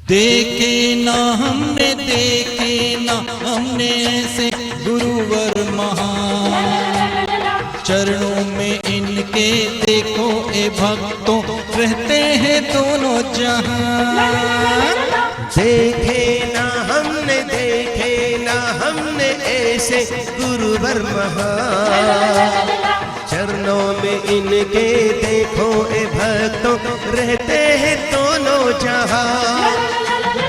देखे ना हमने ऐसे गुरुवर महान। चरणों में इनके देखो ए भक्तों, रहते हैं दोनों जहां। देखे ना हमने ऐसे गुरुवर महान। चरणों में इनके देखो ए भक्तों, रहते हैं दोनों जहां।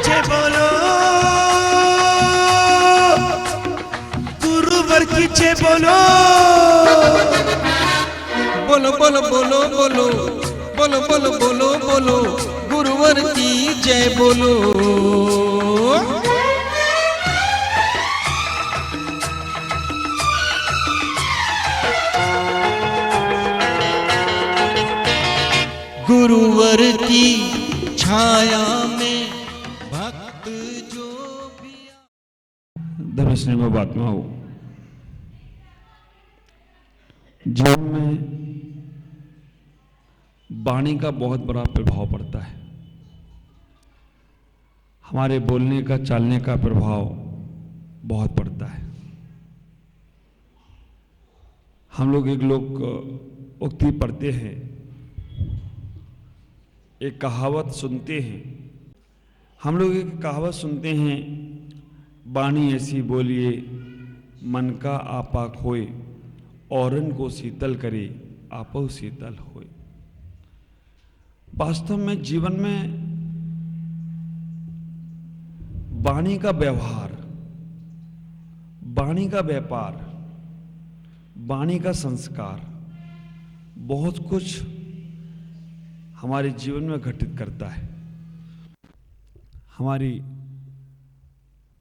जय बोलो गुरुवर की जय बोलो। बोलो बोलो बोलो बोलो बोलो बोलो बोलो बोलो गुरुवर की जय बोलो। गुरुवर की छाया में भक्त जो भी। धर्मस्नेह में बात में हो, जीवन में वाणी का बहुत बड़ा प्रभाव पड़ता है। हमारे बोलने का, चालने का प्रभाव बहुत पड़ता है। हम लोग एक उक्ति पढ़ते हैं, एक कहावत सुनते हैं। हम लोग एक कहावत सुनते हैं, वाणी ऐसी बोलिए मन का आपा खोए, औरन को शीतल करे आपो शीतल होए। वास्तव में जीवन में वाणी का व्यवहार, वाणी का व्यापार, वाणी का संस्कार बहुत कुछ हमारे जीवन में घटित करता है। हमारी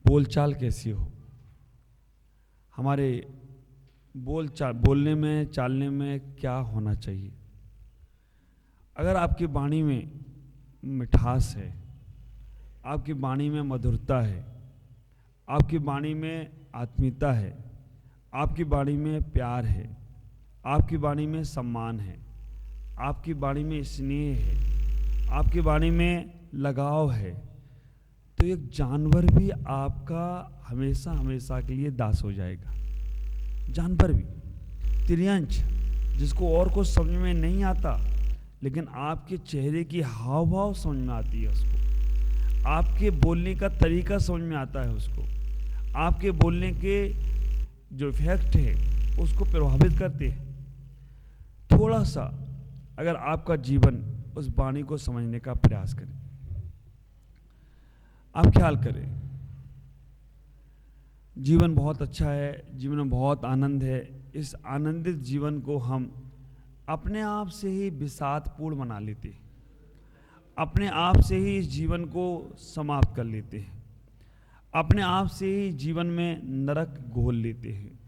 बोलचाल कैसी हो, हमारे बोलने में, चालने में क्या होना चाहिए। अगर आपकी वाणी में मिठास है, आपकी वाणी में मधुरता है, आपकी वाणी में आत्मीयता है, आपकी वाणी में प्यार है, आपकी वाणी में सम्मान है, आपकी वाणी में स्नेह है, आपकी वाणी में लगाव है, तो एक जानवर भी आपका हमेशा हमेशा के लिए दास हो जाएगा। जानवर भी, तिर्यंच, जिसको और कुछ समझ में नहीं आता, लेकिन आपके चेहरे की हाव भाव समझ में आती है उसको, आपके बोलने का तरीका समझ में आता है उसको, आपके बोलने के जो इफेक्ट है उसको प्रभावित करते हैं। थोड़ा सा अगर आपका जीवन उस वाणी को समझने का प्रयास करें, आप ख्याल करें, जीवन बहुत अच्छा है, जीवन में बहुत आनंद है। इस आनंदित जीवन को हम अपने आप से ही विषादपूर्ण बना लेते हैं, अपने आप से ही इस जीवन को समाप्त कर लेते हैं, अपने आप से ही जीवन में नरक घोल लेते हैं,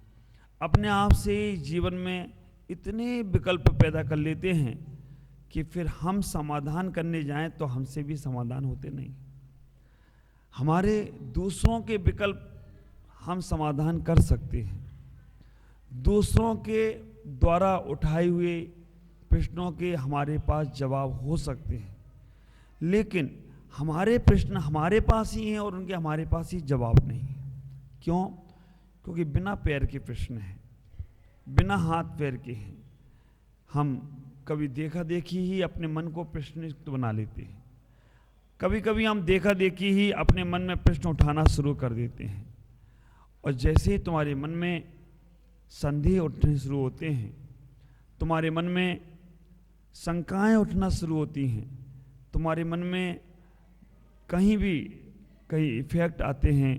अपने आप से ही जीवन में इतने विकल्प पैदा कर लेते हैं कि फिर हम समाधान करने जाएं तो हमसे भी समाधान होते नहीं। हमारे दूसरों के विकल्प हम समाधान कर सकते हैं, दूसरों के द्वारा उठाए हुए प्रश्नों के हमारे पास जवाब हो सकते हैं, लेकिन हमारे प्रश्न हमारे पास ही हैं और उनके हमारे पास ही जवाब नहीं। क्यों? क्योंकि बिना पैर के प्रश्न हैं, बिना हाथ पैर के हैं। हम कभी देखा देखी ही अपने मन को प्रश्नयुक्त बना लेते हैं, कभी कभी हम देखा देखी ही अपने मन में प्रश्न उठाना शुरू कर देते हैं, और जैसे ही तुम्हारे मन में संदेह उठने शुरू होते हैं, तुम्हारे मन में शंकाएं उठना शुरू होती हैं, तुम्हारे मन में कहीं इफेक्ट आते हैं,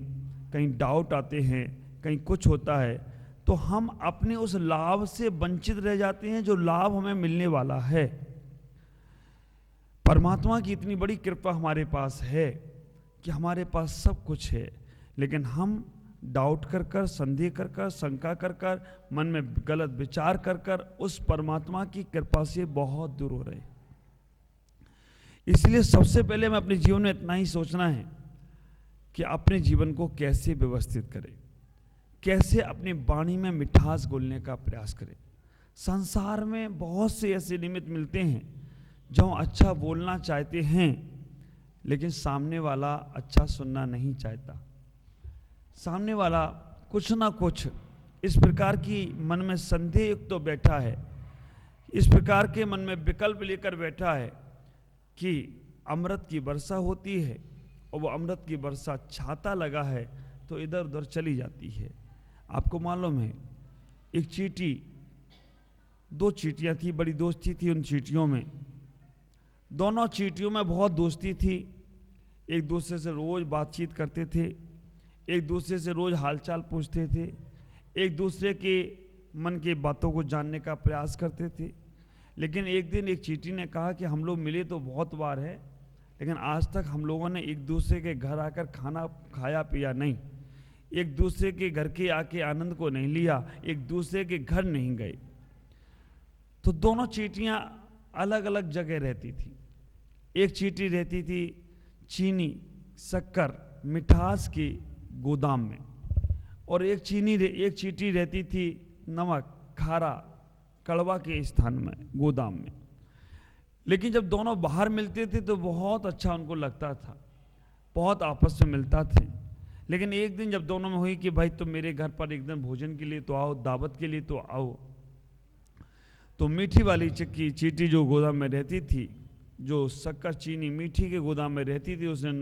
कहीं डाउट आते हैं, कहीं कुछ होता है, तो हम अपने उस लाभ से वंचित रह जाते हैं जो लाभ हमें मिलने वाला है। परमात्मा की इतनी बड़ी कृपा हमारे पास है कि हमारे पास सब कुछ है, लेकिन हम डाउट कर कर, संदेह कर कर, शंका कर कर, मन में गलत विचार कर कर उस परमात्मा की कृपा से बहुत दूर हो रहे। इसलिए सबसे पहले हमें अपने जीवन में इतना ही सोचना है कि अपने जीवन को कैसे व्यवस्थित करें, कैसे अपनी वाणी में मिठास घोलने का प्रयास करें। संसार में बहुत से ऐसे निमित्त मिलते हैं जो अच्छा बोलना चाहते हैं, लेकिन सामने वाला अच्छा सुनना नहीं चाहता। सामने वाला कुछ ना कुछ इस प्रकार की मन में संदेह तो बैठा है, इस प्रकार के मन में विकल्प लेकर बैठा है कि अमृत की वर्षा होती है और वो अमृत की वर्षा छाता लगा है तो इधर उधर चली जाती है। आपको मालूम है, एक चींटी, 2 चींटियाँ थी, बड़ी दोस्ती थी उन चींटियों में। दोनों चींटियों में बहुत दोस्ती थी, एक दूसरे से रोज़ बातचीत करते थे, एक दूसरे से रोज़ हालचाल पूछते थे, एक दूसरे के मन की बातों को जानने का प्रयास करते थे। लेकिन एक दिन एक चींटी ने कहा कि हम लोग मिले तो बहुत बार है, लेकिन आज तक हम लोगों ने एक दूसरे के घर आकर खाना खाया पिया नहीं, एक दूसरे के घर के आके आनंद को नहीं लिया, एक दूसरे के घर नहीं गए। तो दोनों चींटियाँ अलग अलग जगह रहती थी। एक चींटी रहती थी चीनी, शक्कर, मिठास के गोदाम में, और एक चींटी रहती थी नमक, खारा, कड़वा के स्थान में, गोदाम में। लेकिन जब दोनों बाहर मिलते थे तो बहुत अच्छा उनको लगता था, बहुत आपस में मिलता थे। लेकिन एक दिन जब दोनों में हुई कि भाई तुम मेरे घर पर एक दिन भोजन के लिए तो आओ, दावत के लिए तो आओ, तो मीठी वाली चींटी जो गोदाम में रहती थी, जो शक्कर चीनी मीठी के गोदाम में रहती थी, उसने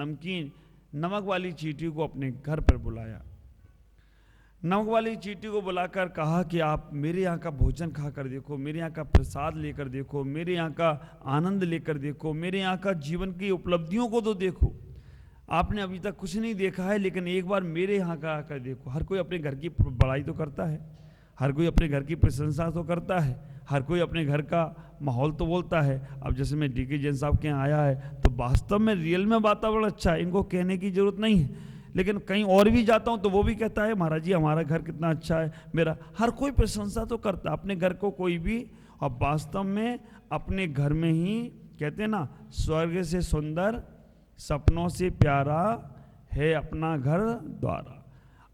नमक वाली चींटी को अपने घर पर बुलाया। नमक वाली चींटी को बुलाकर कहा कि आप मेरे यहाँ का भोजन खा कर देखो, मेरे यहाँ का प्रसाद लेकर देखो, मेरे यहाँ का आनंद लेकर देखो, मेरे यहाँ का जीवन की उपलब्धियों को तो देखो। आपने अभी तक कुछ नहीं देखा है, लेकिन एक बार मेरे यहाँ का आकर देखो। हर कोई अपने घर की बड़ाई तो करता है, हर कोई अपने घर की प्रशंसा तो करता है, हर कोई अपने घर का माहौल तो बोलता है। अब जैसे मैं डी के जैन साहब के यहाँ आया है तो वास्तव में रियल में वातावरण अच्छा है, इनको कहने की जरूरत नहीं है। लेकिन कहीं और भी जाता हूँ तो वो भी कहता है महाराज जी हमारा घर कितना अच्छा है, मेरा। हर कोई प्रशंसा तो करता है अपने घर को, कोई भी। और वास्तव में अपने घर में ही कहते हैं ना, स्वर्ग से सुंदर सपनों से प्यारा है अपना घर द्वारा।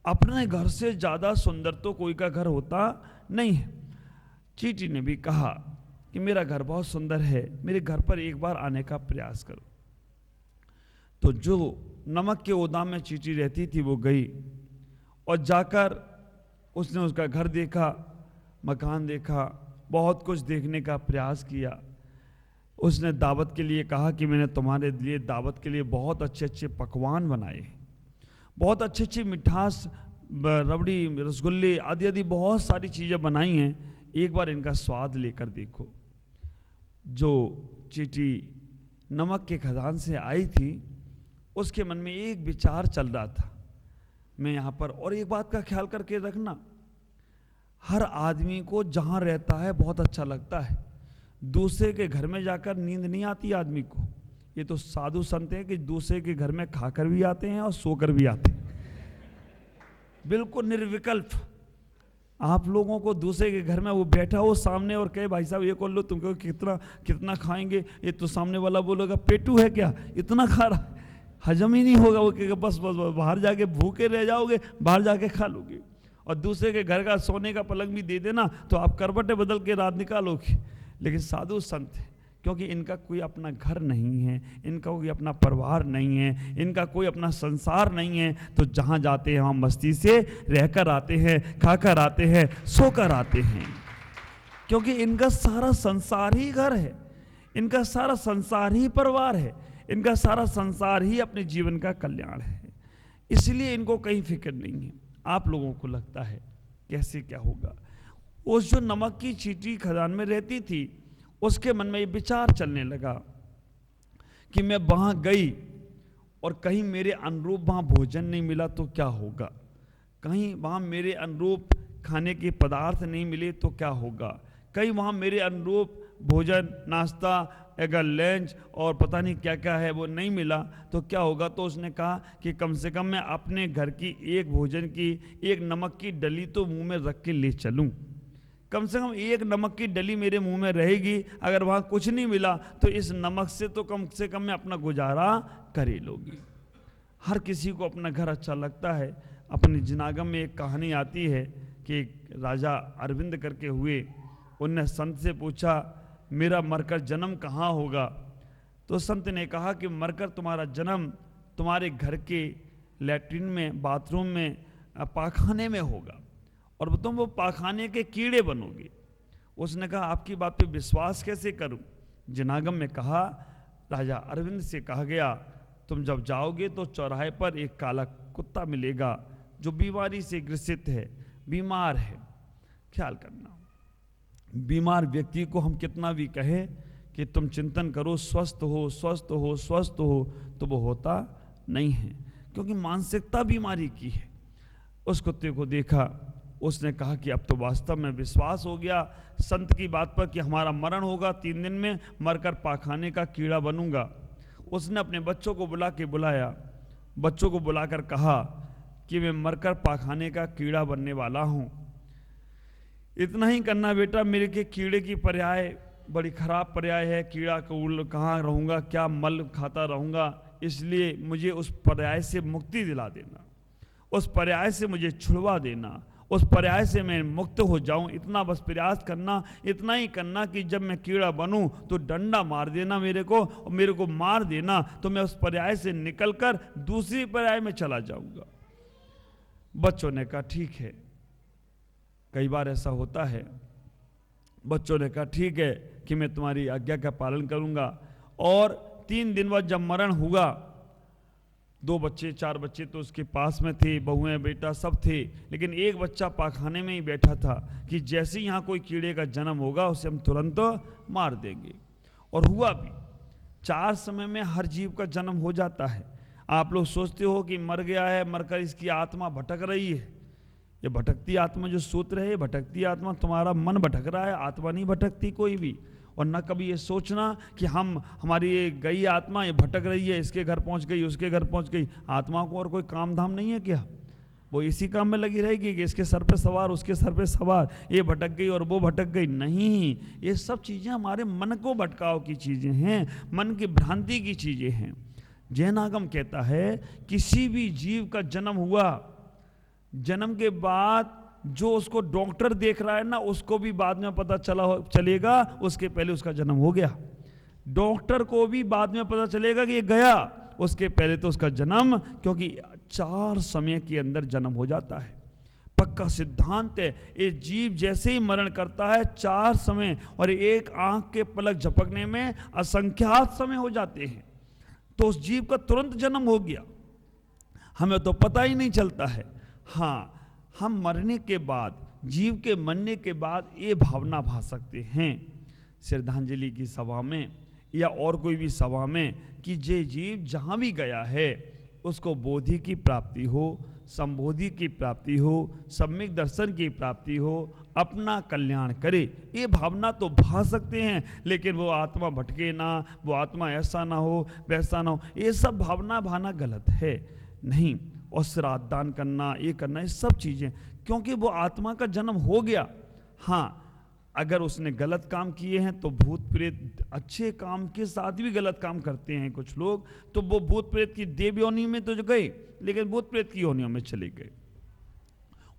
अपने घर से ज़्यादा सुंदर तो कोई का घर होता नहीं है। चींटी ने भी कहा कि मेरा घर बहुत सुंदर है, मेरे घर पर एक बार आने का प्रयास करो। तो जो नमक के गोदाम में चींटी रहती थी वो गई और जाकर उसने उसका घर देखा, मकान देखा, बहुत कुछ देखने का प्रयास किया। उसने दावत के लिए कहा कि मैंने तुम्हारे लिए दावत के लिए बहुत अच्छे अच्छे पकवान बनाए, बहुत अच्छी अच्छी मिठास, रबड़ी, रसगुल्ले आदि आदि बहुत सारी चीज़ें बनाई हैं, एक बार इनका स्वाद लेकर देखो। जो चींटी नमक के खदान से आई थी उसके मन में एक विचार चल रहा था, मैं यहाँ पर। और एक बात का ख्याल करके रखना, हर आदमी को जहाँ रहता है बहुत अच्छा लगता है, दूसरे के घर में जाकर नींद नहीं आती आदमी को। ये तो साधु संत हैं कि दूसरे के घर में खाकर भी आते हैं और सोकर भी आते हैं, बिल्कुल निर्विकल्प। आप लोगों को दूसरे के घर में वो बैठा हो सामने और कहे भाई साहब ये कर लो, तुमको कितना कितना खाएंगे, ये तो सामने वाला बोलेगा पेटू है क्या, इतना खा रहा, हजम ही नहीं होगा। वो कहेगा बस बस बस, बाहर जाके भूखे रह जाओगे, बाहर जाके खा लोगे। और दूसरे के घर का सोने का पलंग भी दे देना तो आप करवटें बदल के रात निकालोगे। लेकिन साधु संत है, क्योंकि इनका कोई अपना घर नहीं है, इनका कोई अपना परिवार नहीं है, इनका कोई अपना संसार नहीं है, तो जहाँ जाते हैं वहाँ मस्ती से रहकर आते हैं, खाकर आते हैं, सोकर आते हैं। क्योंकि इनका सारा संसार ही घर है, इनका सारा संसार ही परिवार है, इनका सारा संसार ही अपने जीवन का कल्याण है। इसलिए इनको कहीं फिक्र नहीं है। आप लोगों को लगता है कैसे क्या होगा। उस जो नमक की चींटी खदान में रहती थी उसके मन में ये विचार चलने लगा कि मैं वहाँ गई और कहीं मेरे अनुरूप वहाँ भोजन नहीं मिला तो क्या होगा, कहीं वहाँ मेरे अनुरूप खाने के पदार्थ नहीं मिले तो क्या होगा, कहीं वहाँ मेरे अनुरूप भोजन, नाश्ता, अगर लंच और पता नहीं क्या क्या है वो नहीं मिला तो क्या होगा। तो उसने कहा कि कम से कम मैं अपने घर की एक भोजन की एक नमक की डली तो मुंह में रख के ले चलूं। कम से कम एक नमक की डली मेरे मुंह में रहेगी, अगर वहाँ कुछ नहीं मिला तो इस नमक से कम मैं अपना गुजारा कर ही लूँगी। हर किसी को अपना घर अच्छा लगता है। अपने जिनागम में एक कहानी आती है कि एक राजा अरविंद करके हुए, उनने संत से पूछा मेरा मरकर जन्म कहाँ होगा। तो संत ने कहा कि मरकर तुम्हारा जन्म तुम्हारे घर के लैट्रिन में, बाथरूम में, पाखाने में होगा और तुम वो पाखाने के कीड़े बनोगे। उसने कहा आपकी बात पे विश्वास कैसे करूं? जनागम में कहा, राजा अरविंद से कहा गया तुम जब जाओगे तो चौराहे पर एक काला कुत्ता मिलेगा जो बीमारी से ग्रसित है, बीमार है। ख्याल करना, बीमार व्यक्ति को हम कितना भी कहें कि तुम चिंतन करो, स्वस्थ हो स्वस्थ हो स्वस्थ हो, तो वो होता नहीं है, क्योंकि मानसिकता बीमारी की है। उस कुत्ते को देखा, उसने कहा कि अब तो वास्तव में विश्वास हो गया संत की बात पर कि हमारा मरण होगा, 3 दिन में मरकर पाखाने का कीड़ा बनूंगा। उसने अपने बच्चों को बुलाया, बच्चों को बुलाकर कहा कि मैं मरकर पाखाने का कीड़ा बनने वाला हूं। इतना ही करना बेटा, मेरे के कीड़े की पर्याय बड़ी खराब पर्याय है, कीड़ा कहाँ रहूंगा, क्या मल खाता रहूंगा, इसलिए मुझे उस पर्याय से मुक्ति दिला देना, उस पर्याय से मुझे छुड़वा देना, उस पर्याय से मैं मुक्त हो जाऊं। इतना बस प्रयास करना, इतना ही करना कि जब मैं कीड़ा बनूं तो डंडा मार देना मेरे को, और मेरे को मार देना तो मैं उस पर्याय से निकलकर दूसरी पर्याय में चला जाऊंगा। बच्चों ने कहा ठीक है, कई बार ऐसा होता है। बच्चों ने कहा ठीक है कि मैं तुम्हारी आज्ञा का पालन करूंगा। और 3 दिन बाद जब मरण हुआ, 2 बच्चे 4 बच्चे तो उसके पास में थे, बहुएं बेटा सब थे, लेकिन एक बच्चा पाखाने में ही बैठा था कि जैसे ही यहाँ कोई कीड़े का जन्म होगा उसे हम तुरंत मार देंगे। और हुआ भी। 4 समय में हर जीव का जन्म हो जाता है। आप लोग सोचते हो कि मर गया है, मरकर इसकी आत्मा भटक रही है। ये भटकती आत्मा जो सूत्र है, भटकती आत्मा तुम्हारा मन भटक रहा है, आत्मा नहीं भटकती कोई भी। और न कभी ये सोचना कि हमारी ये गई आत्मा ये भटक रही है, इसके घर पहुंच गई, उसके घर पहुंच गई। आत्मा को और कोई काम धाम नहीं है क्या? वो इसी काम में लगी रहेगी कि इसके सर पे सवार, उसके सर पे सवार, ये भटक गई और वो भटक गई। नहीं, ये सब चीज़ें हमारे मन को भटकाव की चीज़ें हैं, मन की भ्रांति की चीज़ें हैं। जैन आगम कहता है किसी भी जीव का जन्म हुआ, जन्म के बाद जो उसको डॉक्टर देख रहा है ना, उसको भी बाद में पता चलेगा उसके पहले उसका जन्म हो गया। डॉक्टर को भी बाद में पता चलेगा कि ये गया, उसके पहले तो उसका जन्म, क्योंकि 4 समय के अंदर जन्म हो जाता है। पक्का सिद्धांत है। ये जीव जैसे ही मरण करता है 4 समय, और एक आंख के पलक झपकने में असंख्यात समय हो जाते हैं, तो उस जीव का तुरंत जन्म हो गया, हमें तो पता ही नहीं चलता है। हाँ, हम मरने के बाद, जीव के मरने के बाद ये भावना भा सकते हैं श्रद्धांजलि की सभा में या और कोई भी सभा में कि जे जीव जहाँ भी गया है उसको बोधि की प्राप्ति हो, संबोधि की प्राप्ति हो, सम्यक दर्शन की प्राप्ति हो, अपना कल्याण करे। ये भावना तो भा सकते हैं, लेकिन वो आत्मा भटके ना, वो आत्मा ऐसा ना हो, वैसा ना हो, ये सब भावना भाना गलत है। नहीं, और श्राद्ध दान करना, ये करना, ये सब चीज़ें, क्योंकि वो आत्मा का जन्म हो गया। हाँ, अगर उसने गलत काम किए हैं तो भूत प्रेत अच्छे काम के साथ भी गलत काम करते हैं कुछ लोग, तो वो भूत प्रेत की देव योनि में तो गए, लेकिन भूत प्रेत की योनियों में चले गए।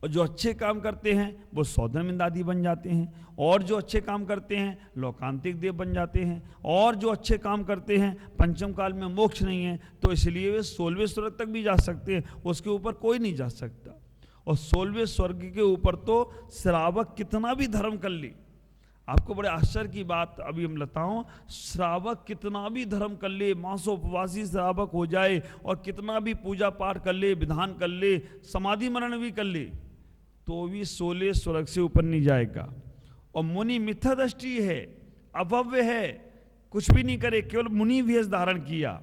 और जो अच्छे काम करते हैं वो सौदरमिंद आदि बन जाते हैं, और जो अच्छे काम करते हैं लोकांतिक देव बन जाते हैं, और जो अच्छे काम करते हैं पंचम काल में मोक्ष नहीं है तो इसलिए वे 16वें स्वर्ग तक भी जा सकते हैं, उसके ऊपर कोई नहीं जा सकता। और 16वें स्वर्ग के ऊपर तो श्रावक कितना भी धर्म कर ले, आपको बड़े आश्चर्य की बात अभी हम बताऊं, श्रावक कितना भी धर्म कर ले, मासोपवासी श्रावक हो जाए और कितना भी पूजा पाठ कर ले, विधान कर ले, समाधि मरण भी कर ले, तो भी 16 स्वर्ग से ऊपर नहीं जाएगा। और मुनि मिथ्या दृष्टि है, अभव्य है, कुछ भी नहीं करे, केवल मुनि वेश धारण किया,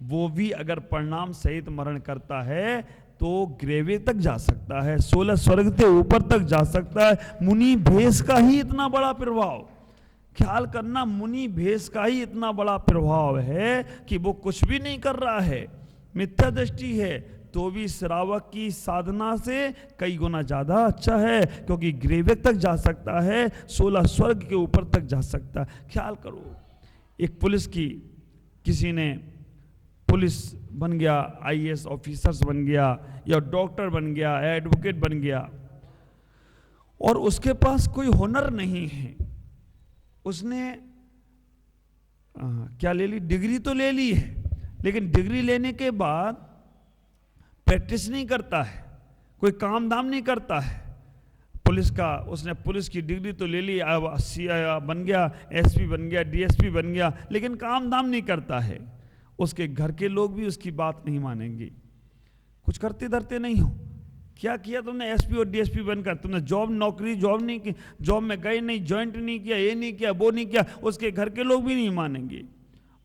वो भी अगर परिणाम सहित मरण करता है तो ग्रेवे तक जा सकता है, 16 स्वर्ग से ऊपर तक जा सकता है। मुनि भेष का ही इतना बड़ा प्रभाव, ख्याल करना, मुनि भेष का ही इतना बड़ा प्रभाव है कि वो कुछ भी नहीं कर रहा है, मिथ्या दृष्टि है, तो भी श्रावक की साधना से कई गुना ज्यादा अच्छा है, क्योंकि ग्रेवे तक जा सकता है, 16 स्वर्ग के ऊपर तक जा सकता है। ख्याल करो, एक पुलिस की, किसी ने पुलिस बन गया, आईएएस ऑफिसर्स बन गया, या डॉक्टर बन गया, एडवोकेट बन गया, और उसके पास कोई हुनर नहीं है, उसने क्या ले ली, डिग्री तो ले ली है, लेकिन डिग्री लेने के बाद प्रैक्टिस नहीं करता है, कोई काम धाम नहीं करता है। पुलिस का, उसने पुलिस की डिग्री तो ले ली, सीआई बन गया, एसपी बन गया, डीएसपी बन गया, लेकिन काम धाम नहीं करता है। उसके घर के लोग भी उसकी बात नहीं मानेंगे। कुछ करते धरते नहीं हो, क्या किया तुमने एसपी और डीएसपी बनकर? तुमने जॉब नहीं की, जॉब में गए नहीं, ज्वाइंट नहीं किया, ये नहीं किया, वो नहीं किया, उसके घर के लोग भी नहीं मानेंगे।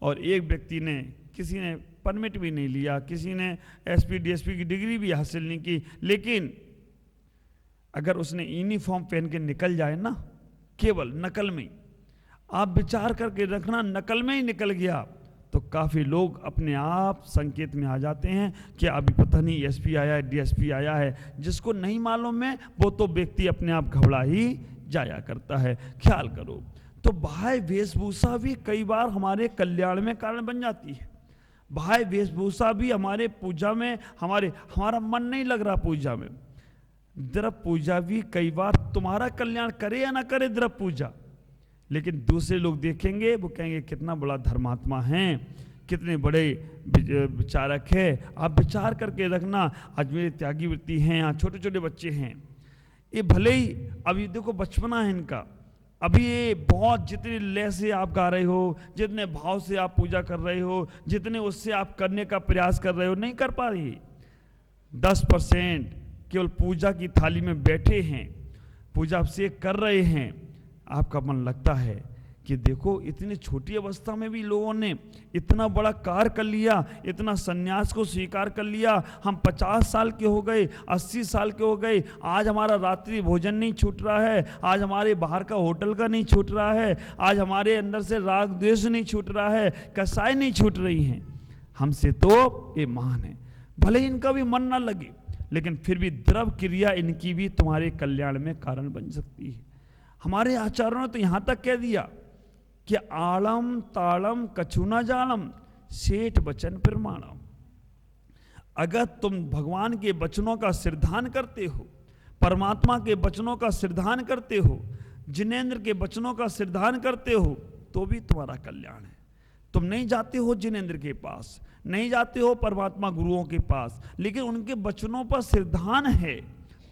और एक व्यक्ति ने, किसी ने परमिट भी नहीं लिया, किसी ने एसपी डीएसपी की डिग्री भी हासिल नहीं की, लेकिन अगर उसने यूनिफॉर्म पहन के निकल जाए ना, केवल नकल में, आप विचार करके रखना, नकल में ही निकल गया तो काफ़ी लोग अपने आप संकेत में आ जाते हैं कि अभी पता नहीं एसपी आया है, डीएसपी आया है। जिसको नहीं मालूम है वो तो व्यक्ति अपने आप घबरा ही जाया करता है। ख्याल करो, तो बाह्य वेशभूषा भी कई बार हमारे कल्याण में कारण बन जाती है। बाह्य वेशभूषा भी हमारे पूजा में, हमारा मन नहीं लग रहा पूजा में, द्रव्य पूजा भी कई बार तुम्हारा कल्याण करे या ना करे द्रव्य पूजा, लेकिन दूसरे लोग देखेंगे, वो कहेंगे कितना बड़ा धर्मात्मा है, कितने बड़े विचारक है। आप विचार करके रखना, आज मेरे त्यागी वृत्ति हैं, यहाँ छोटे छोटे बच्चे हैं, ये भले ही अभी देखो बचपना है इनका, अभी ये बहुत जितने लय से आप गा रहे हो, जितने भाव से आप पूजा कर रहे हो, जितने उससे आप करने का प्रयास कर रहे हो, नहीं कर पा रही। 10% केवल पूजा की थाली में बैठे हैं, पूजा से कर रहे हैं, आपका मन लगता है कि देखो इतनी छोटी अवस्था में भी लोगों ने इतना बड़ा कार्य कर लिया, इतना संन्यास को स्वीकार कर लिया। हम 50 साल के हो गए, 80 साल के हो गए, आज हमारा रात्रि भोजन नहीं छूट रहा है, आज हमारे बाहर का होटल का नहीं छूट रहा है, आज हमारे अंदर से राग द्वेष नहीं छूट रहा है, कसाई नहीं छूट रही हैं। हमसे तो ये महान है, भले ही इनका भी मन ना लगे, लेकिन फिर भी द्रव्य क्रिया इनकी भी तुम्हारे कल्याण में कारण बन सकती है। हमारे आचार्यों ने तो यहाँ तक कह दिया कि आलम तालम कछुना जालम सेठ वचन प्रमाणम। अगर तुम भगवान के वचनों का सिरधान करते हो, परमात्मा के वचनों का सिरधान करते हो, जिनेंद्र के वचनों का सिरधान करते हो, तो भी तुम्हारा कल्याण है। तुम नहीं जाते हो जिनेंद्र के पास, नहीं जाते हो परमात्मा गुरुओं के पास, लेकिन उनके वचनों पर सिरधान है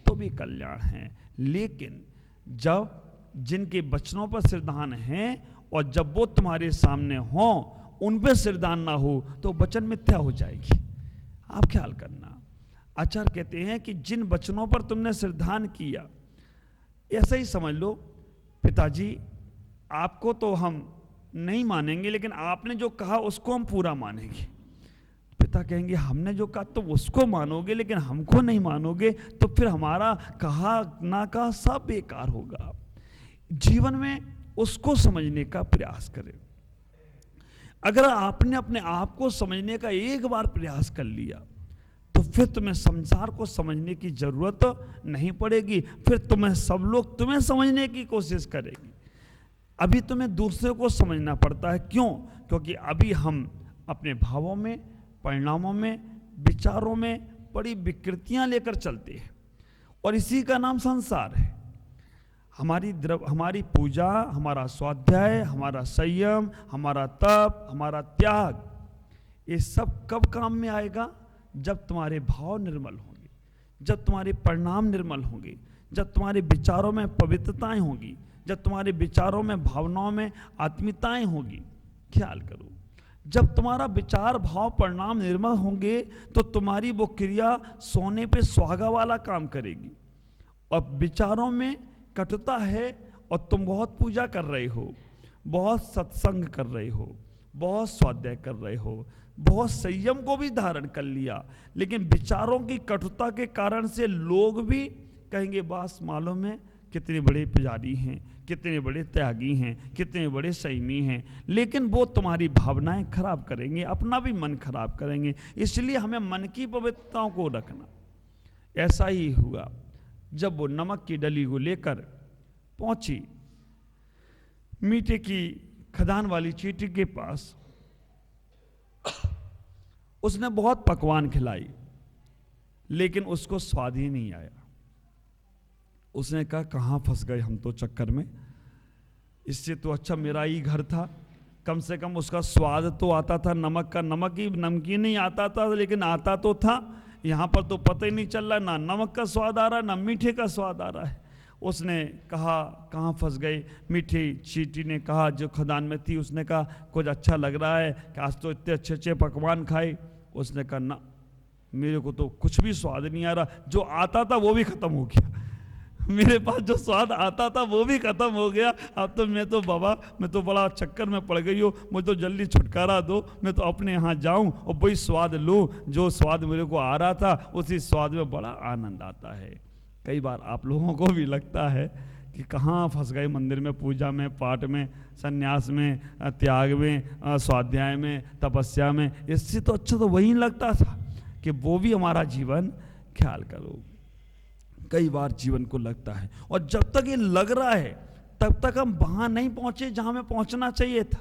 तो भी कल्याण है। लेकिन जब जिनके वचनों पर सिरधान है और जब वो तुम्हारे सामने हो, उन पे सिरधान ना हो, तो वचन मिथ्या हो जाएगी। आप ख्याल करना, आचार्य कहते हैं कि जिन वचनों पर तुमने सिरधान किया, ऐसा ही समझ लो पिताजी आपको तो हम नहीं मानेंगे, लेकिन आपने जो कहा उसको हम पूरा मानेंगे। पिता कहेंगे हमने जो कहा तो उसको मानोगे, लेकिन हमको नहीं मानोगे, तो फिर हमारा कहा ना कहा सब बेकार होगा। जीवन में उसको समझने का प्रयास करें। अगर आपने अपने आप को समझने का एक बार प्रयास कर लिया, तो फिर तुम्हें संसार को समझने की जरूरत नहीं पड़ेगी, फिर तुम्हें सब लोग तुम्हें समझने की कोशिश करेंगे। अभी तुम्हें दूसरे को समझना पड़ता है, क्यों? क्योंकि अभी हम अपने भावों में, परिणामों में, विचारों में बड़ी विकृतियां लेकर चलते हैं, और इसी का नाम संसार है। हमारी पूजा, हमारा स्वाध्याय, हमारा संयम, हमारा तप, हमारा त्याग, ये सब कब काम में आएगा? जब तुम्हारे भाव निर्मल होंगे, जब तुम्हारे परिणाम निर्मल होंगे, जब तुम्हारे विचारों में पवित्रताएं होंगी, जब तुम्हारे विचारों में, भावनाओं में आत्मीयताएं होगी। ख्याल करो, जब तुम्हारा विचार, भाव, परिणाम निर्मल होंगे तो तुम्हारी वो क्रिया सोने पे सुहागा वाला काम करेगी। और विचारों में कटुता है और तुम बहुत पूजा कर रहे हो, बहुत सत्संग कर रहे हो, बहुत स्वाध्याय कर रहे हो, बहुत संयम को भी धारण कर लिया, लेकिन विचारों की कटुता के कारण से लोग भी कहेंगे बस मालूम है कितने बड़े पुजारी हैं, कितने बड़े त्यागी हैं, कितने बड़े संयमी हैं, लेकिन वो तुम्हारी भावनाएं खराब करेंगे, अपना भी मन खराब करेंगे। इसलिए हमें मन की पवित्रताओं को रखना। ऐसा ही हुआ जब वो नमक की डली को लेकर पहुंची मीठे की खदान वाली चींटी के पास। उसने बहुत पकवान खिलाई, लेकिन उसको स्वाद ही नहीं आया। उसने कहा कहाँ फंस गए हम तो चक्कर में, इससे तो अच्छा मेरा ही घर था, कम से कम उसका स्वाद तो आता था, नमक का, नमक ही नमकीन नहीं आता था लेकिन आता तो था। यहाँ पर तो पता ही नहीं चल रहा, ना नमक का स्वाद आ रहा है ना मीठे का स्वाद आ रहा है। उसने कहा कहाँ फंस गई। मीठी चींटी ने कहा जो खदान में थी, उसने कहा कुछ अच्छा लग रहा है कि आज तो इतने अच्छे अच्छे पकवान खाए। उसने कहा ना, मेरे को तो कुछ भी स्वाद नहीं आ रहा, जो आता था वो भी खत्म हो गया, मेरे पास जो स्वाद आता था वो भी खत्म हो गया। अब तो मैं तो बाबा, मैं तो बड़ा चक्कर में पड़ गई हूँ, मुझे तो जल्दी छुटकारा दो, मैं तो अपने यहाँ जाऊँ और वही स्वाद लूँ जो स्वाद मेरे को आ रहा था। उसी स्वाद में बड़ा आनंद आता है। कई बार आप लोगों को भी लगता है कि कहाँ फंस गए, मंदिर में, पूजा में, पाठ में, संन्यास में, त्याग में, स्वाध्याय में, तपस्या में, इससे तो अच्छा तो वही लगता था कि वो भी हमारा जीवन ख्याल करो। कई बार जीवन को लगता है, और जब तक ये लग रहा है तब तक हम वहाँ नहीं पहुँचे जहाँ हमें पहुँचना चाहिए था।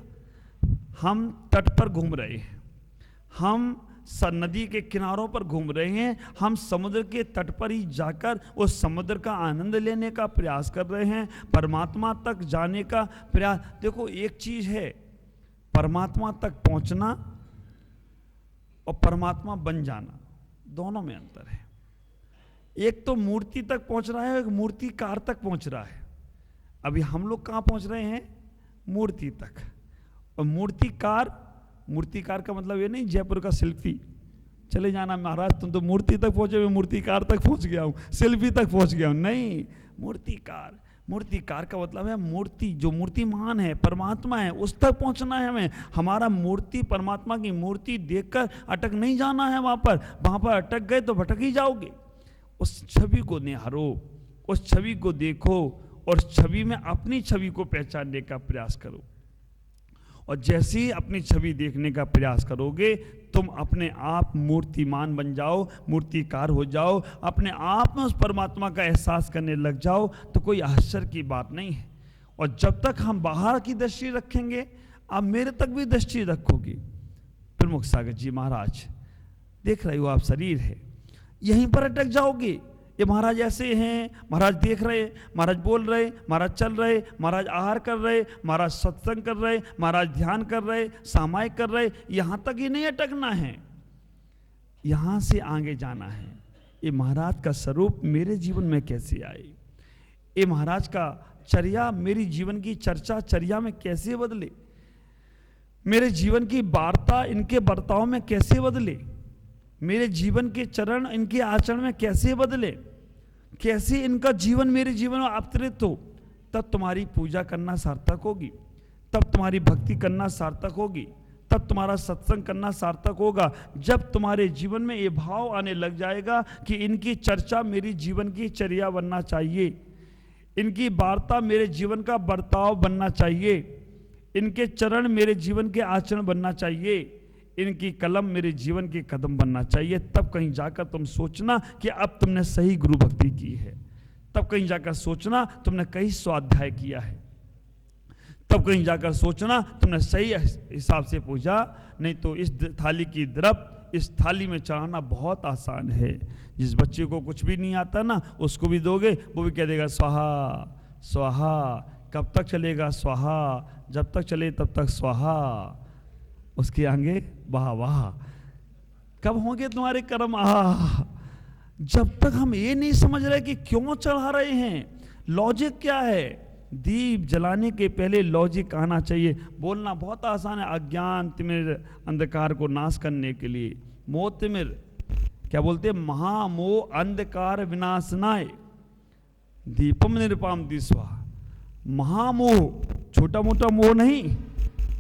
हम तट पर घूम रहे हैं, हम नदी के किनारों पर घूम रहे हैं, हम समुद्र के तट पर ही जाकर उस समुद्र का आनंद लेने का प्रयास कर रहे हैं, परमात्मा तक जाने का प्रयास। देखो एक चीज है परमात्मा तक पहुंचना और परमात्मा बन जाना, दोनों में अंतर है। एक तो मूर्ति तक पहुंच रहा है, एक मूर्तिकार तक पहुंच रहा है। अभी हम लोग कहाँ पहुंच रहे हैं? मूर्ति तक। और मूर्तिकार का मतलब ये नहीं जयपुर का शिल्पी, चले जाना महाराज तुम तो मूर्ति तक पहुंचे, मैं मूर्तिकार तक पहुंच गया हूँ, शिल्पी तक पहुंच गया हूँ। नहीं, मूर्तिकार का मतलब है मूर्ति, जो मूर्तिमान है, परमात्मा है, उस तक पहुंचना है हमें। हमारा मूर्ति, परमात्मा की मूर्ति देखकर अटक नहीं जाना है वहां पर अटक गए तो भटक ही जाओगे। उस छवि को निहारो, उस छवि को देखो और छवि में अपनी छवि को पहचानने का प्रयास करो। और जैसे ही अपनी छवि देखने का प्रयास करोगे, तुम अपने आप मूर्तिमान बन जाओ, मूर्तिकार हो जाओ, अपने आप में उस परमात्मा का एहसास करने लग जाओ, तो कोई आश्चर्य की बात नहीं है। और जब तक हम बाहर की दृष्टि रखेंगे, आप मेरे तक भी दृष्टि रखोगे। प्रमुख सागर जी महाराज, देख रहे हो आप, शरीर है, यहीं पर अटक जाओगे। ये महाराज ऐसे हैं, महाराज देख रहे, महाराज बोल रहे, महाराज चल रहे, महाराज आहार कर रहे, महाराज सत्संग कर रहे, महाराज ध्यान कर रहे, सामायिक कर रहे, यहाँ तक ही नहीं अटकना है, यहाँ से आगे जाना है। ये महाराज का स्वरूप मेरे जीवन में कैसे आए, ये महाराज का चर्या मेरी जीवन की चर्चा चर्या में कैसे बदले, मेरे जीवन की वार्ता इनके बर्ताव में कैसे बदले, मेरे जीवन के चरण इनके आचरण में कैसे बदले, कैसे इनका जीवन मेरे जीवन में अवतरित हो। तब तुम्हारी पूजा करना सार्थक होगी, तब तुम्हारी भक्ति करना सार्थक होगी, तब तुम्हारा सत्संग करना सार्थक होगा। जब तुम्हारे जीवन में ये भाव आने लग जाएगा कि इनकी चर्चा मेरी जीवन की चर्या बनना चाहिए, इनकी वार्ता मेरे जीवन का बर्ताव बनना चाहिए, इनके चरण मेरे जीवन के आचरण बनना चाहिए, इनकी कलम मेरे जीवन के कदम बनना चाहिए। तब कहीं जाकर तुम सोचना कि अब तुमने सही गुरु भक्ति की है, तब कहीं जाकर सोचना तुमने कहीं स्वाध्याय किया है, तब कहीं जाकर सोचना तुमने सही हिसाब से पूजा। नहीं तो इस थाली की द्रव इस थाली में चढ़ाना बहुत आसान है। जिस बच्चे को कुछ भी नहीं आता ना, उसको भी दोगे वो भी कह देगा स्वाहा स्वाहा। कब तक चलेगा स्वाहा? जब तक चले तब तक स्वाहा, उसके आगे वाह वाह। कब होंगे तुम्हारे कर्म? जब तक हम ये नहीं समझ रहे कि क्यों चढ़ा रहे हैं, लॉजिक क्या है। दीप जलाने के पहले लॉजिक आना चाहिए। बोलना बहुत आसान है, अज्ञान तिमिर अंधकार को नाश करने के लिए। मोह तिमिर क्या बोलते, महामोह अंधकार विनाशनाय दीपम निरुपम दिस्वा। महामोह छोटा मोटा मोह नहीं,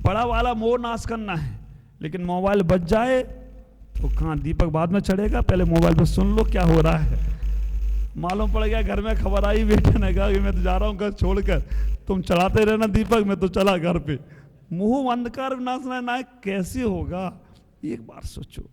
बड़ा वाला मोह नाश करना है। लेकिन मोबाइल बच जाए तो कहाँ दीपक बाद में चढ़ेगा, पहले मोबाइल पर सुन लो क्या हो रहा है। मालूम पड़ गया घर में खबर आई, बेटे ने कहा कि मैं तो जा रहा हूँ घर छोड़कर, तुम चढ़ाते रहना दीपक, मैं तो चला घर पे। मोह अंधकार विनाशनाय ना कैसे होगा, एक बार सोचो।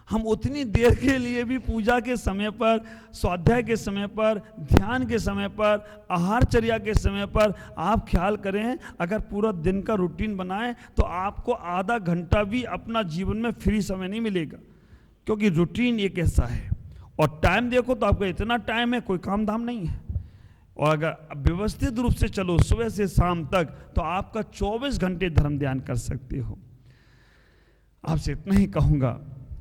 हम उतनी देर के लिए भी पूजा के समय पर, स्वाध्याय के समय पर, ध्यान के समय पर, आहारचर्या के समय पर आप ख्याल करें, अगर पूरा दिन का रूटीन बनाएं तो आपको आधा घंटा भी अपना जीवन में फ्री समय नहीं मिलेगा। क्योंकि रूटीन एक ऐसा है। और टाइम देखो तो आपका इतना टाइम है, कोई काम धाम नहीं है। और अगर व्यवस्थित रूप से चलो सुबह से शाम तक, तो आपका 24 घंटे धर्म ध्यान कर सकते हो। आपसे इतना ही कहूँगा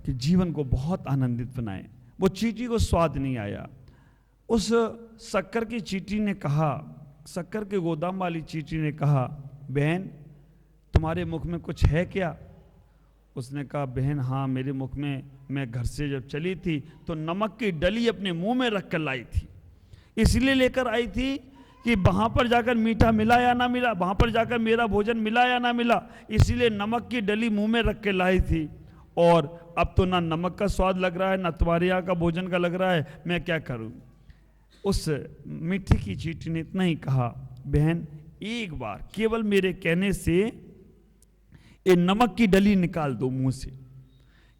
कि जीवन को बहुत आनंदित बनाएं। वो चींटी को स्वाद नहीं आया। उस शक्कर की चींटी ने कहा, शक्कर के गोदाम वाली चींटी ने कहा, बहन तुम्हारे मुख में कुछ है क्या? उसने कहा, बहन हाँ, मेरे मुख में, मैं घर से जब चली थी तो नमक की डली अपने मुंह में रख कर लाई थी। इसलिए लेकर आई थी कि वहाँ पर जाकर मीठा मिला या ना मिला, वहाँ पर जाकर मेरा भोजन मिला या ना मिला, इसीलिए नमक की डली मुंह में रख के लाई थी। और अब तो ना नमक का स्वाद लग रहा है, ना तुम्हारे यहाँ का भोजन का लग रहा है, मैं क्या करूँ? उस मीठी की चींटी ने इतना ही कहा, बहन एक बार केवल मेरे कहने से ये नमक की डली निकाल दो मुंह से।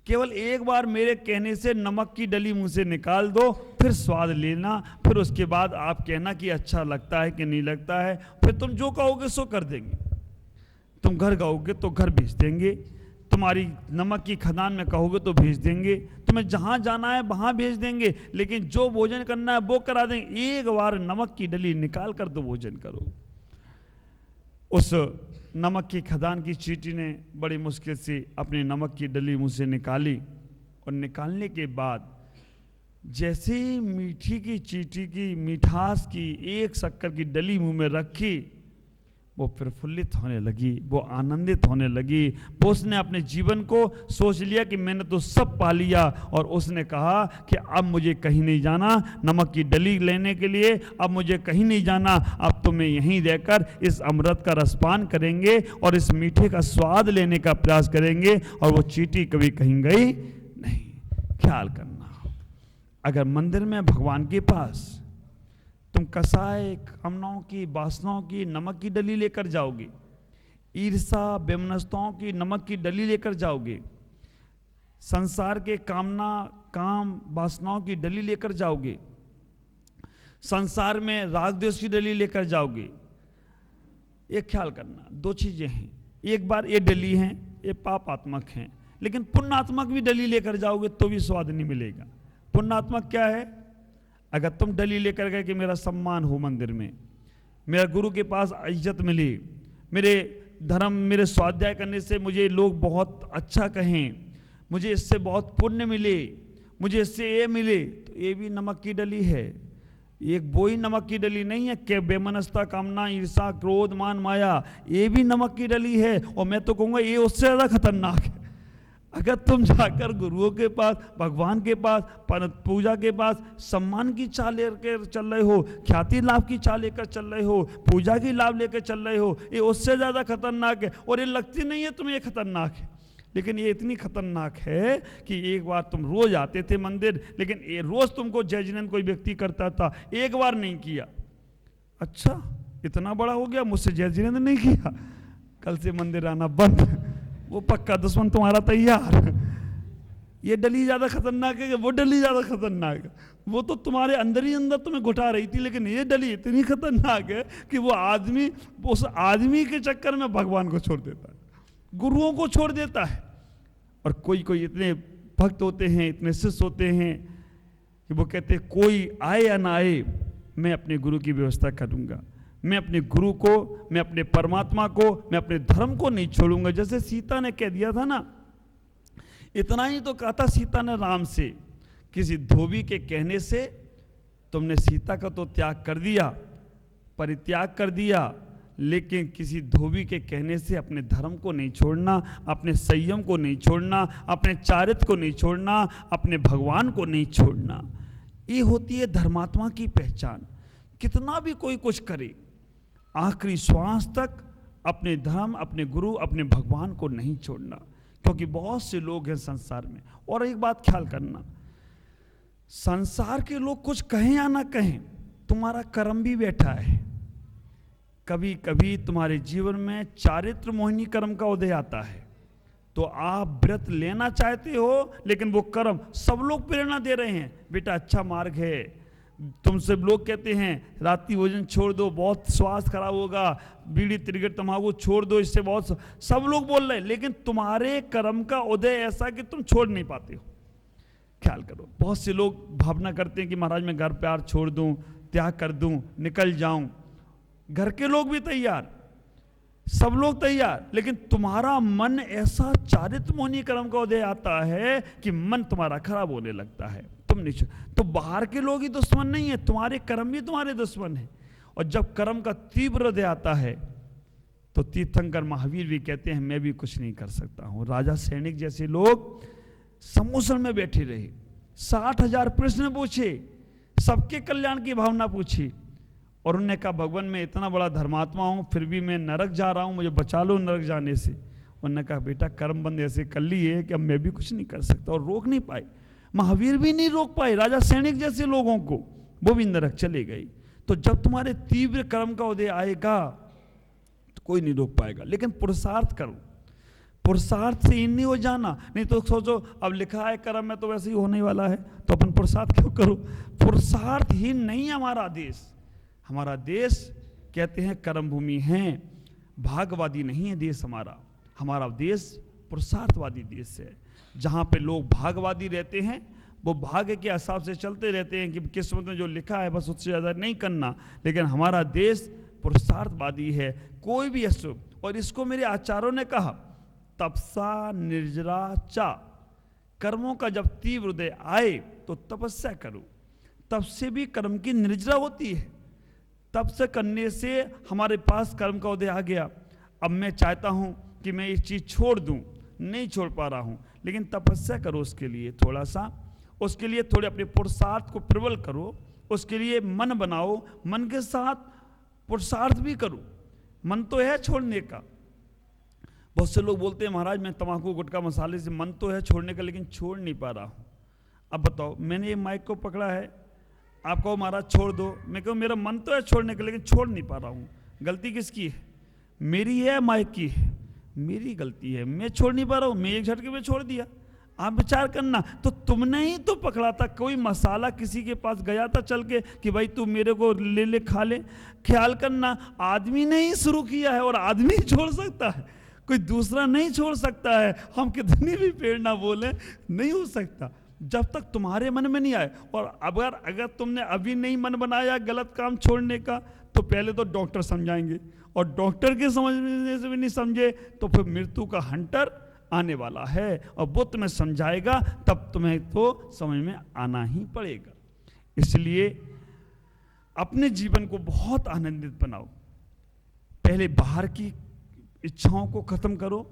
केवल एक बार मेरे कहने से नमक की डली मुंह से निकाल दो, फिर स्वाद लेना, फिर उसके बाद आप कहना कि अच्छा लगता है कि नहीं लगता है। फिर तुम जो कहोगे सो कर देंगे। तुम घर कहोगे तो घर भेज देंगे, तुम्हारी नमक की खदान में कहोगे तो भेज देंगे, तुम्हें जहां जाना है वहां भेज देंगे, लेकिन जो भोजन करना है वो करा देंगे। एक बार नमक की डली निकाल कर तो भोजन करो। उस नमक की खदान की चींटी ने बड़ी मुश्किल से अपनी नमक की डली मुंह से निकाली, और निकालने के बाद जैसे ही मीठी की चींटी की मिठास की एक शक्कर की डली मुंह में रखी, वो प्रफुल्लित होने लगी, वो आनंदित होने लगी। वो उसने अपने जीवन को सोच लिया कि मैंने तो सब पा लिया, और उसने कहा कि अब मुझे कहीं नहीं जाना नमक की डली लेने के लिए, अब मुझे कहीं नहीं जाना, अब तो मैं यहीं रहकर इस अमृत का रसपान करेंगे और इस मीठे का स्वाद लेने का प्रयास करेंगे। और वो चींटी कभी कहीं गई नहीं। ख्याल करना, अगर मंदिर में भगवान के पास तुम कसाय कामनाओं की, वासनाओं की नमक की डली लेकर जाओगे, ईर्षा बेमनस्ताओं की नमक की डली लेकर जाओगे, संसार के कामना काम वासनाओं की डली लेकर जाओगे, संसार में राग द्वेष की डली लेकर जाओगे, एक ख्याल करना, दो चीजें हैं। एक बार ये डली हैं, ये पापात्मक हैं, लेकिन पुण्यात्मक भी डली लेकर जाओगे तो भी स्वाद नहीं मिलेगा। पुण्यात्मक क्या है? अगर तुम डली लेकर गए कि मेरा सम्मान हो मंदिर में, मेरा गुरु के पास इज्जत मिली, मेरे धर्म मेरे स्वाध्याय करने से मुझे लोग बहुत अच्छा कहें, मुझे इससे बहुत पुण्य मिले, मुझे इससे ये मिले, तो ये भी नमक की डली है। एक वो ही नमक की डली नहीं है कि बेमनस्ता कामना ईर्षा क्रोध मान माया, ये भी नमक की डली है। और मैं तो कहूँगा ये उससे ज़्यादा खतरनाक है। अगर तुम जाकर गुरुओं के पास, भगवान के पास, पूजा के पास सम्मान की चाल लेकर चल रहे हो, ख्याति लाभ की चाल लेकर चल रहे हो, पूजा की लाभ लेकर चल रहे हो, ये उससे ज़्यादा खतरनाक है। और ये लगती नहीं है तुम्हें ये खतरनाक है, लेकिन ये इतनी खतरनाक है कि एक बार तुम रोज आते थे मंदिर, लेकिन ये रोज तुमको जय जिनेंद्र कोई व्यक्ति करता था, एक बार नहीं किया, अच्छा इतना बड़ा हो गया, मुझसे जय जिनेंद्र नहीं किया, कल से मंदिर आना बंद, वो पक्का दुश्मन तुम्हारा तैयार। ये डली ज्यादा खतरनाक है कि वो डली ज्यादा खतरनाक है? वो तो तुम्हारे अंदर ही अंदर तुम्हें घुटा रही थी, लेकिन ये डली इतनी खतरनाक है कि वो आदमी उस आदमी के चक्कर में भगवान को छोड़ देता है, गुरुओं को छोड़ देता है। और कोई कोई इतने भक्त होते हैं, इतने शिष्य होते हैं कि वो कहते हैं कोई आए या ना आए मैं अपने गुरु की व्यवस्था करूंगा, मैं अपने गुरु को, मैं अपने परमात्मा को, मैं अपने धर्म को नहीं छोड़ूंगा। जैसे सीता ने कह दिया था ना, इतना ही तो कहा था सीता ने राम से, किसी धोबी के कहने से तुमने सीता का तो त्याग कर दिया, परित्याग कर दिया, लेकिन किसी धोबी के कहने से अपने धर्म को नहीं छोड़ना, अपने संयम को नहीं छोड़ना, अपने चारित्र को नहीं छोड़ना, अपने भगवान को नहीं छोड़ना। ये होती है धर्मात्मा की पहचान। कितना भी कोई कुछ करे, आखिरी श्वास तक अपने धर्म, अपने गुरु, अपने भगवान को नहीं छोड़ना, क्योंकि बहुत से लोग हैं संसार में। और एक बात ख्याल करना, संसार के लोग कुछ कहें या ना कहें, तुम्हारा कर्म भी बैठा है। कभी कभी तुम्हारे जीवन में चारित्र मोहिनी कर्म का उदय आता है, तो आप व्रत लेना चाहते हो, लेकिन वो कर्म सब लोग प्रेरणा दे रहे हैं, बेटा अच्छा मार्ग है, तुमसे लोग कहते हैं रात्रि भोजन छोड़ दो, बहुत स्वास्थ्य खराब होगा, बीड़ी तिरगट तम्बाकू छोड़ दो, इससे बहुत, सब लोग बोल रहे हैं, लेकिन तुम्हारे कर्म का उदय ऐसा कि तुम छोड़ नहीं पाते हो। ख्याल करो, बहुत से लोग भावना करते हैं कि महाराज मैं घर प्यार छोड़ दूं, त्याग कर दूं, निकल जाऊं। घर के लोग भी तैयार, सब लोग तैयार, लेकिन तुम्हारा मन ऐसा चारित्रमोहनी कर्म का उदय आता है कि मन तुम्हारा खराब होने लगता है। तुम नहीं, तो बाहर के लोग ही दुश्मन नहीं है, तुम्हारे कर्म भी तुम्हारे दुश्मन है। और जब कर्म का तीव्र उदय आता है तो तीर्थंकर महावीर भी कहते हैं मैं भी कुछ नहीं कर सकता हूं। राजा सैनिक जैसे लोग समूसल में बैठे रहे, 60,000 प्रश्न पूछे, सबके कल्याण की भावना पूछी, और उन्होंने कहा भगवान मैं इतना बड़ा धर्मात्मा हूं फिर भी मैं नरक जा रहा हूं, मुझे बचा लो नरक जाने से। उन्होंने कहा बेटा कर्म बंद ऐसे कर लिए कि अब मैं भी कुछ नहीं कर सकता, और रोक नहीं पाए, महावीर भी नहीं रोक पाए राजा सैनिक जैसे लोगों को, वो भी नरक चले गए। तो जब तुम्हारे तीव्र कर्म का उदय आएगा तो कोई नहीं रोक पाएगा, लेकिन पुरुषार्थ करो, पुरुषार्थ से इन नहीं हो जाना। नहीं तो सोचो अब लिखा है कर्म में तो वैसे ही होने वाला है, तो अपन पुरुषार्थ क्यों करो। पुरुषार्थ ही नहीं है हमारा देश, हमारा देश कहते हैं कर्म भूमि है, भागवादी नहीं है देश हमारा। हमारा देश पुरुषार्थवादी देश है, जहाँ पे लोग भागवादी रहते हैं, वो भाग्य के हिसाब से चलते रहते हैं कि किस्मत में जो लिखा है बस उससे ज़्यादा नहीं करना। लेकिन हमारा देश पुरुषार्थवादी है, कोई भी अशुभ। और इसको मेरे आचार्यों ने कहा तपसा निर्जरा चा, कर्मों का जब तीव्र उदय आए तो तपस्या करो। तप से भी कर्म की निर्जरा होती है, तप से करने से हमारे पास कर्म का उदय आ गया। अब मैं चाहता हूं कि मैं ये चीज़ छोड़ दूं, नहीं छोड़ पा रहा हूं, लेकिन तपस्या करो उसके लिए थोड़ा सा, उसके लिए थोड़े अपने पुरुषार्थ को प्रबल करो, उसके लिए मन बनाओ, मन के साथ पुरुषार्थ भी करो। मन तो है छोड़ने का, बहुत से लोग बोलते हैं महाराज मैं तम्बाकू गुटखा मसाले से मन तो है छोड़ने का लेकिन छोड़ नहीं पा रहा हूँ। अब बताओ मैंने ये माइक को पकड़ा है, आप कहो महाराज छोड़ दो, मैं कहूँ मेरा मन तो है छोड़ने का लेकिन छोड़ नहीं पा रहा हूँ। गलती किसकी है, मेरी है माइक की है? मेरी गलती है, मैं छोड़ नहीं पा रहा हूँ, मैं एक झटके में छोड़ दिया। आप विचार करना, तो तुमने ही तो पकड़ा था, कोई मसाला किसी के पास गया था चल के कि भाई तू मेरे को ले ले खा ले। ख्याल करना, आदमी ने ही शुरू किया है और आदमी ही छोड़ सकता है, कोई दूसरा नहीं छोड़ सकता है। हम कितनी भी प्रेरणा बोले नहीं हो सकता जब तक तुम्हारे मन में नहीं आए। और अगर तुमने अभी नहीं मन बनाया गलत काम छोड़ने का, तो पहले तो डॉक्टर समझाएंगे, और डॉक्टर के समझने से भी नहीं समझे तो फिर मृत्यु का हंटर आने वाला है, और वो तुम्हें समझाएगा, तब तुम्हें तो समझ में आना ही पड़ेगा। इसलिए अपने जीवन को बहुत आनंदित बनाओ। पहले बाहर की इच्छाओं को खत्म करो,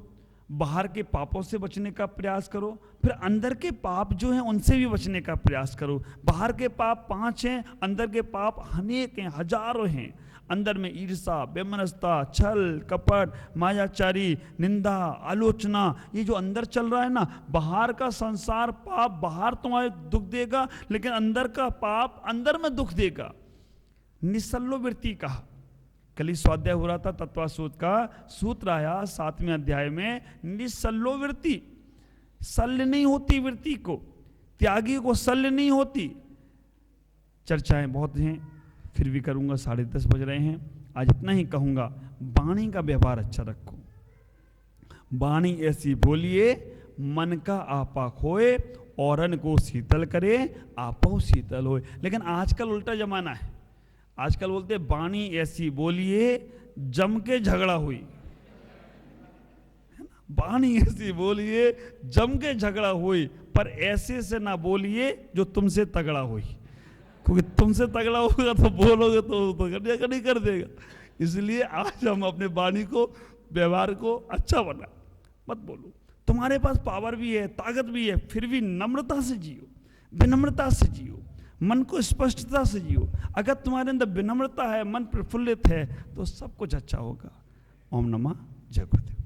बाहर के पापों से बचने का प्रयास करो, फिर अंदर के पाप जो हैं उनसे भी बचने का प्रयास करो। बाहर के पाप 5 हैं, अंदर के पाप अनेक हैं, हजारों हैं। अंदर में ईर्षा, बेमनस्ता, छल, कपट, मायाचारी, निंदा, आलोचना, ये जो अंदर चल रहा है ना, बाहर का संसार पाप बाहर तुम्हारे दुख देगा, लेकिन अंदर का पाप अंदर में दुख देगा। निसल्लो वृत्ति कहा, कल ही स्वाध्याय हो रहा था तत्वासूत का, सूत्र आया 7वें अध्याय में, निसल्लो वृत्ति, सल्य नहीं होती वृत्ति को, त्यागी को सल्य नहीं होती। चर्चाएं बहुत हैं, फिर भी करूंगा, 10:30 बज रहे हैं, आज इतना ही कहूंगा। वाणी का व्यवहार अच्छा रखो, वाणी ऐसी बोलिए मन का आपा खोए, औरन को शीतल करे, आपो शीतल होए। लेकिन आजकल उल्टा जमाना है, आजकल बोलते वाणी ऐसी बोलिए जम के झगड़ा हुई, है ना? वाणी ऐसी बोलिए जम के झगड़ा हुई, पर ऐसे से ना बोलिए जो तुमसे तगड़ा हुई, क्योंकि तुमसे तगड़ा होगा तो बोलोगे तो नहीं कर देगा। इसलिए आज हम अपने वाणी को, व्यवहार को अच्छा बना, मत बोलो। तुम्हारे पास पावर भी है, ताकत भी है, फिर भी नम्रता से जियो, विनम्रता से जियो, मन को स्पष्टता से जियो। अगर तुम्हारे अंदर विनम्रता है, मन प्रफुल्लित है, तो सब कुछ अच्छा होगा। ओम नमः जय गुरुदेव।